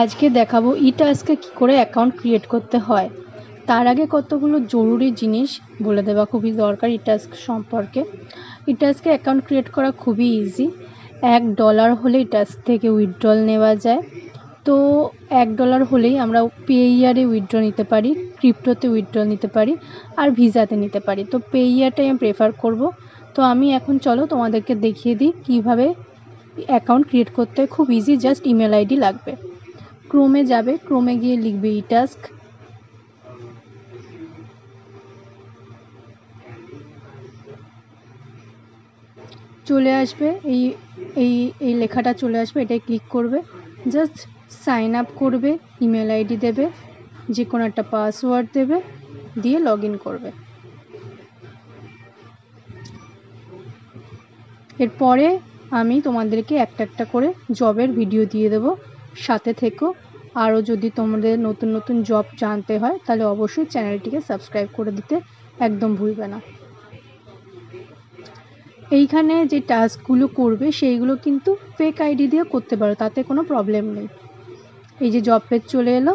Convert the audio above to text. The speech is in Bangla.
আজকে দেখাবো ইটাস্কে কি করে অ্যাকাউন্ট ক্রিয়েট করতে হয়। তার আগে কতগুলো জরুরি জিনিস বলে দেওয়া খুবই দরকার ইটাস্ক সম্পর্কে। ইটাস্কে অ্যাকাউন্ট ক্রিয়েট করা খুবই ইজি। $1 হলে ইটাস্ক থেকে উইথড্রল নেওয়া যায়। তো $1 হলেই আমরা পেইয়ারে উইথড্র নিতে পারি, ক্রিপ্টোতে উইথড্র নিতে পারি, আর ভিসাতে নিতে পারি। তো পেইয়ারটাই আমি প্রেফার করব। তো আমি এখন চলো তোমাদেরকে দেখিয়ে দিই কীভাবে অ্যাকাউন্ট ক্রিয়েট করতে হয়। খুব ইজি, জাস্ট ইমেল আইডি লাগবে। ক্রোমে যাবে, ক্রোমে গিয়ে লিখবে ইটাস্ক। চলে আসবে এই এই এই লেখাটা চলে আসবে, এটাই ক্লিক করবে। জাস্ট সাইন আপ করবে, ইমেল আইডি দেবে, যে কোনো একটা পাসওয়ার্ড দেবে, দিয়ে লগ ইন করবে। এরপরে আমি তোমাদেরকে একটা একটা করে জবের ভিডিও দিয়ে দেবো, সাথে থেকো। আরও যদি তোমাদের নতুন নতুন জব জানতে হয় তাহলে অবশ্যই চ্যানেলটিকে সাবস্ক্রাইব করে দিতে একদম ভুলবে না। এইখানে যে টাস্কগুলো করবে সেইগুলো কিন্তু ফেক আইডি দিয়ে করতে পারো, তাতে কোনো প্রবলেম নেই। এই যে জব পেজ চলে এলো,